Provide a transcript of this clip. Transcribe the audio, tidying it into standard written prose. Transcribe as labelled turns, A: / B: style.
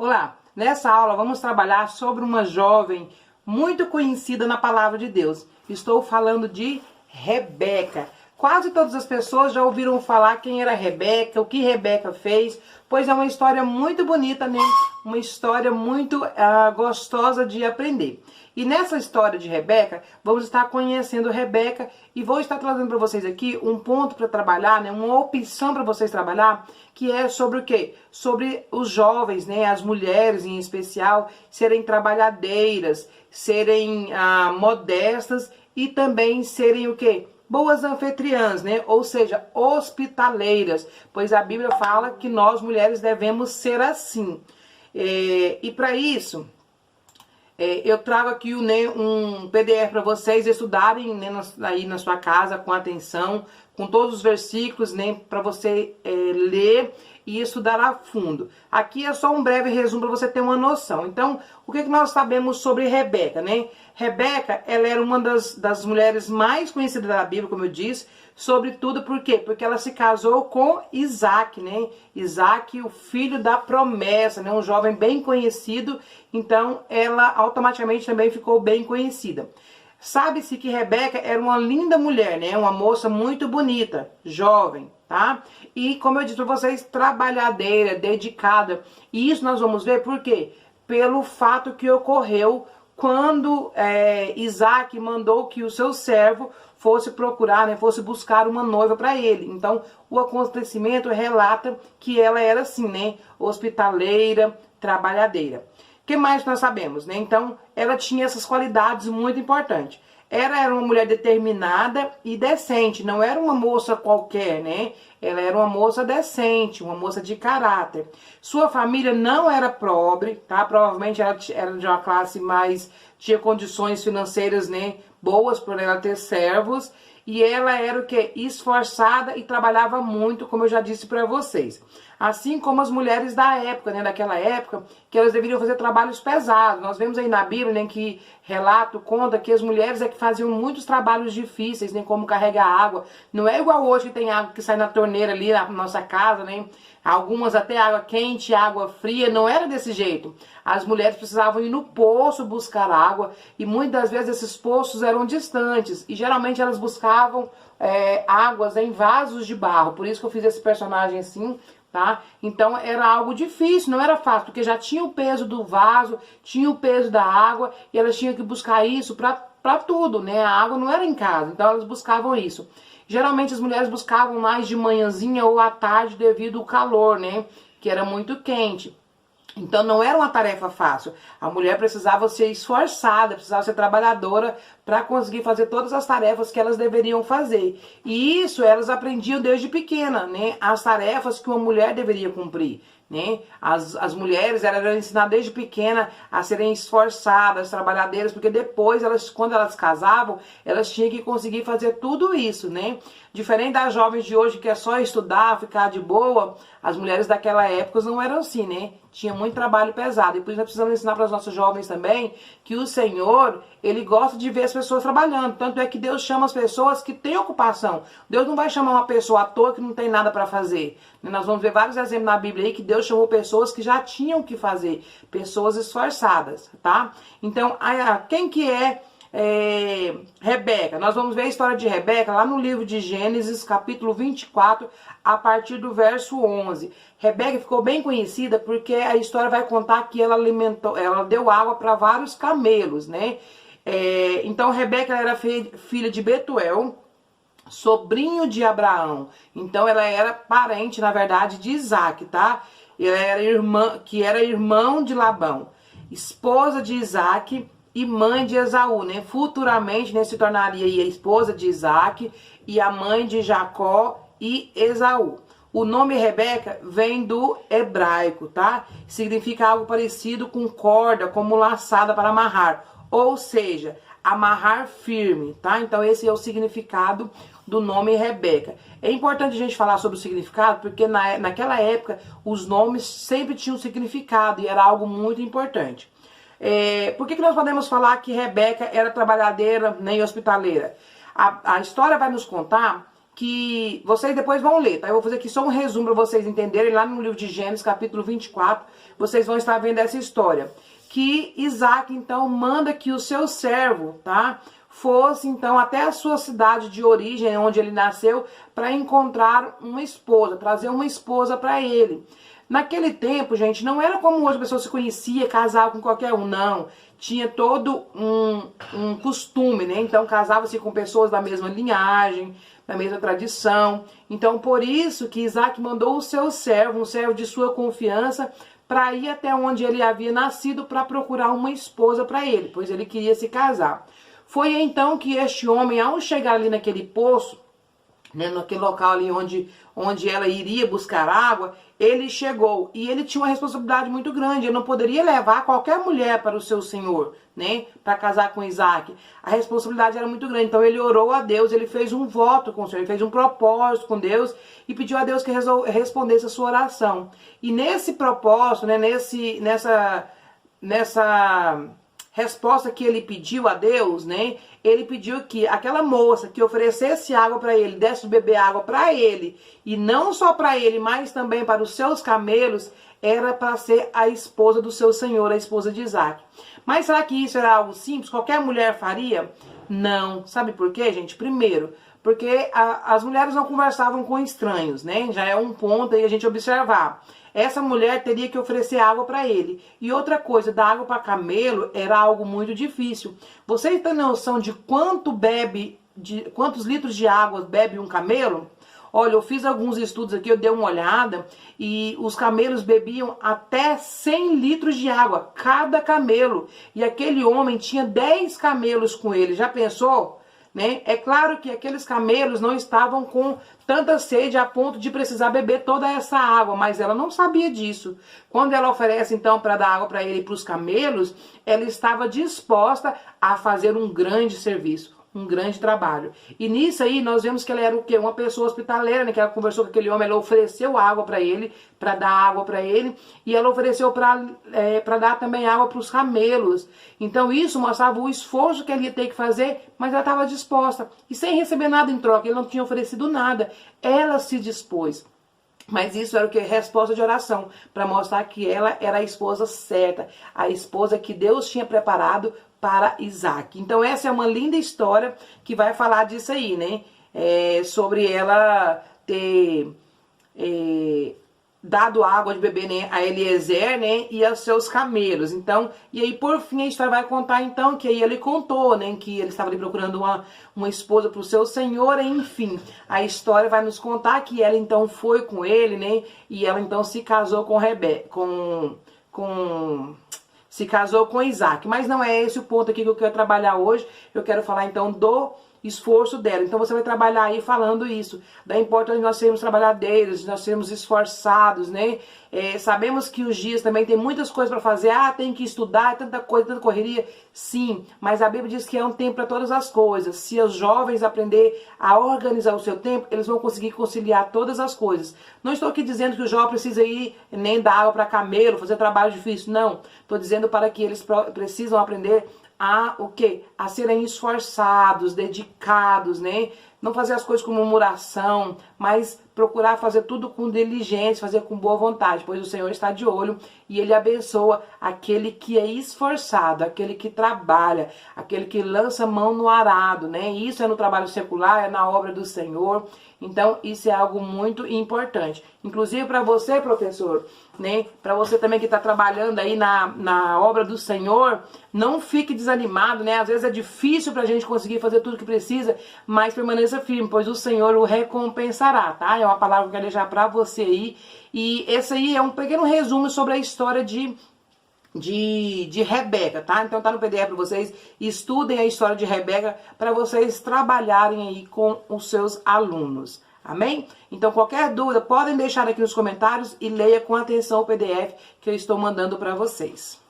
A: Olá, nessa aula vamos trabalhar sobre uma jovem muito conhecida na palavra de Deus. Estou falando de Rebeca. Quase todas as pessoas já ouviram falar quem era Rebeca, o que Rebeca fez, pois é uma história muito bonita, né? Uma história muito gostosa de aprender. E nessa história de Rebeca, vamos estar conhecendo Rebeca e vou estar trazendo para vocês aqui um ponto para trabalhar, né? Uma opção para vocês trabalhar, que é sobre o quê? Sobre os jovens, né? As mulheres em especial, serem trabalhadeiras, serem modestas e também serem o quê? Boas anfitriãs, né? Ou seja, hospitaleiras, pois a Bíblia fala que nós mulheres devemos ser assim. E para isso, eu trago aqui um PDF para vocês estudarem, né, aí na sua casa com atenção, com todos os versículos, né, para você ler e estudar a fundo. Aqui é só um breve resumo para você ter uma noção. Então, o que nós sabemos sobre Rebeca, né? Rebeca, ela era uma das mulheres mais conhecidas da Bíblia, como eu disse, sobretudo por quê? Porque ela se casou com Isaac, né? Isaac, o filho da promessa, né? Um jovem bem conhecido, então ela automaticamente também ficou bem conhecida. Sabe-se que Rebeca era uma linda mulher, né? Uma moça muito bonita, jovem, tá? E como eu disse para vocês, trabalhadeira, dedicada. E isso nós vamos ver por quê? Pelo fato que ocorreu quando Isaac mandou que o seu servo fosse procurar, né, fosse buscar uma noiva para ele. Então, o acontecimento relata que ela era assim, né, hospitaleira, trabalhadeira. O que mais nós sabemos, né? Então, ela tinha essas qualidades muito importantes. Ela era uma mulher determinada e decente, não era uma moça qualquer, né? Ela era uma moça decente, uma moça de caráter. Sua família não era pobre, tá? Provavelmente ela era de uma classe mais, tinha condições financeiras, né, boas por ela ter servos. E ela era o quê? Esforçada e trabalhava muito, como eu já disse para vocês. Assim como as mulheres da época, né, daquela época, que elas deveriam fazer trabalhos pesados. Nós vemos aí na Bíblia, né, que relato, conta que as mulheres é que faziam muitos trabalhos difíceis, né, como carregar água. Não é igual hoje que tem água que sai na torneira ali na nossa casa, né? Algumas até água quente, água fria, não era desse jeito. As mulheres precisavam ir no poço buscar água e muitas vezes esses poços eram distantes e geralmente elas buscavam águas em vasos de barro. Por isso que eu fiz esse personagem assim, tá? Então era algo difícil, não era fácil, porque já tinha o peso do vaso, tinha o peso da água e elas tinham que buscar isso para tudo, né? A água não era em casa, então elas buscavam isso. Geralmente as mulheres buscavam mais de manhãzinha ou à tarde devido ao calor, né? Que era muito quente. Então não era uma tarefa fácil. A mulher precisava ser esforçada, precisava ser trabalhadora para conseguir fazer todas as tarefas que elas deveriam fazer. E isso elas aprendiam desde pequena, né? As tarefas que uma mulher deveria cumprir, né? As mulheres eram ensinadas desde pequena a serem esforçadas, trabalhadeiras, porque depois, quando elas casavam, elas tinham que conseguir fazer tudo isso, né? Diferente das jovens de hoje que é só estudar, ficar de boa, as mulheres daquela época não eram assim, né? Tinha muito trabalho pesado. E por isso nós precisamos ensinar para os nossos jovens também que o Senhor, Ele gosta de ver as pessoas trabalhando. Tanto é que Deus chama as pessoas que têm ocupação. Deus não vai chamar uma pessoa à toa que não tem nada para fazer. Nós vamos ver vários exemplos na Bíblia aí que Deus chamou pessoas que já tinham o que fazer. Pessoas esforçadas, tá? Então, quem que é Rebeca? Nós vamos ver a história de Rebeca lá no livro de Gênesis, capítulo 24, a partir do verso 11. Rebeca ficou bem conhecida porque a história vai contar que ela deu água para vários camelos, né? Então Rebeca era filha de Betuel, sobrinho de Abraão. Então ela era parente, na verdade, de Isaac, tá? Ela era irmão de Labão, esposa de Isaac e mãe de Esaú, né? Futuramente, né, se tornaria aí a esposa de Isaac e a mãe de Jacó e Esaú. O nome Rebeca vem do hebraico, tá? Significa algo parecido com corda, como laçada para amarrar. Ou seja, amarrar firme, tá? Então esse é o significado do nome Rebeca. É importante a gente falar sobre o significado, porque naquela época os nomes sempre tinham significado e era algo muito importante. Por que nós podemos falar que Rebeca era trabalhadeira, nem hospitaleira? A história vai nos contar que vocês depois vão ler, tá? Eu vou fazer aqui só um resumo para vocês entenderem lá no livro de Gênesis, capítulo 24, vocês vão estar vendo essa história. Que Isaac, então, manda que o seu servo, tá? Fosse, então, até a sua cidade de origem, onde ele nasceu, para encontrar uma esposa, trazer uma esposa para ele. Naquele tempo, gente, não era como hoje a pessoa se conhecia, casava com qualquer um, não. Tinha todo um costume, né? Então, casava-se com pessoas da mesma linhagem, da mesma tradição. Então, por isso que Isaac mandou o seu servo, um servo de sua confiança, para ir até onde ele havia nascido para procurar uma esposa para ele, pois ele queria se casar. Foi então que este homem, ao chegar ali naquele poço, né, naquele local ali onde ela iria buscar água, ele chegou e ele tinha uma responsabilidade muito grande. Ele não poderia levar qualquer mulher para o seu senhor, né, para casar com Isaac. A responsabilidade era muito grande. Então ele orou a Deus, ele fez um voto com o Senhor, ele fez um propósito com Deus e pediu a Deus que respondesse a sua oração. E nesse propósito, né, nessa resposta que ele pediu a Deus, né? Ele pediu que aquela moça que oferecesse água para ele, desse de beber água para ele, e não só para ele, mas também para os seus camelos, era para ser a esposa do seu senhor, a esposa de Isaac. Mas será que isso era algo simples? Qualquer mulher faria? Não. Sabe por quê, gente? Primeiro, porque as mulheres não conversavam com estranhos, né? Já é um ponto aí a gente observar. Essa mulher teria que oferecer água para ele. E outra coisa, dar água para camelo era algo muito difícil. Vocês têm noção de quantos litros de água bebe um camelo? Olha, eu fiz alguns estudos aqui, eu dei uma olhada, e os camelos bebiam até 100 litros de água, cada camelo. E aquele homem tinha 10 camelos com ele. Já pensou? Né? É claro que aqueles camelos não estavam com tanta sede a ponto de precisar beber toda essa água, mas ela não sabia disso. Quando ela oferece então para dar água para ele e para os camelos, ela estava disposta a fazer um grande serviço, um grande trabalho. E nisso aí nós vemos que ela era o quê? Uma pessoa hospitaleira, né? Que ela conversou com aquele homem, ela ofereceu água para ele, para dar água para ele, e ela ofereceu para dar também água para os camelos. Então isso mostrava o esforço que ele ia ter que fazer, mas ela estava disposta. E sem receber nada em troca, ele não tinha oferecido nada. Ela se dispôs. Mas isso era o que? Resposta de oração, para mostrar que ela era a esposa certa, a esposa que Deus tinha preparado para Isaac. Então essa é uma linda história que vai falar disso aí, né? Sobre ela ter dado água de beber, né, a Eliezer, né, e aos seus camelos. Então, e aí por fim a história vai contar então que aí ele contou, né, que ele estava ali procurando uma esposa para o seu senhor, e, enfim, a história vai nos contar que ela então foi com ele, né, e ela então se casou com se casou com Isaac. Mas não é esse o ponto aqui que eu quero trabalhar hoje. Eu quero falar então do esforço dela. Então você vai trabalhar aí falando isso, da importância de nós sermos trabalhadeiros, de nós sermos esforçados, né? Sabemos que os dias também tem muitas coisas para fazer, tem que estudar, tanta coisa, tanta correria, sim, mas a Bíblia diz que é um tempo para todas as coisas. Se os jovens aprender a organizar o seu tempo, eles vão conseguir conciliar todas as coisas. Não estou aqui dizendo que o jovem precisa ir nem dar água para camelo, fazer trabalho difícil, não. Estou dizendo para que eles precisam aprender a o quê? A serem esforçados, dedicados, né? Não fazer as coisas com murmuração, mas procurar fazer tudo com diligência, fazer com boa vontade, pois o Senhor está de olho e Ele abençoa aquele que é esforçado, aquele que trabalha, aquele que lança mão no arado, né? Isso é no trabalho secular, é na obra do Senhor. Então, isso é algo muito importante. Inclusive para você, professor, né? Para você também que está trabalhando aí na obra do Senhor, não fique desanimado, né? Às vezes é difícil para a gente conseguir fazer tudo que precisa, mas permaneça firme, pois o Senhor o recompensará, tá? É uma palavra que eu quero deixar para você aí. E esse aí é um pequeno resumo sobre a história de Rebeca, tá? Então tá no PDF para vocês, estudem a história de Rebeca para vocês trabalharem aí com os seus alunos, amém? Então qualquer dúvida podem deixar aqui nos comentários e leia com atenção o PDF que eu estou mandando para vocês.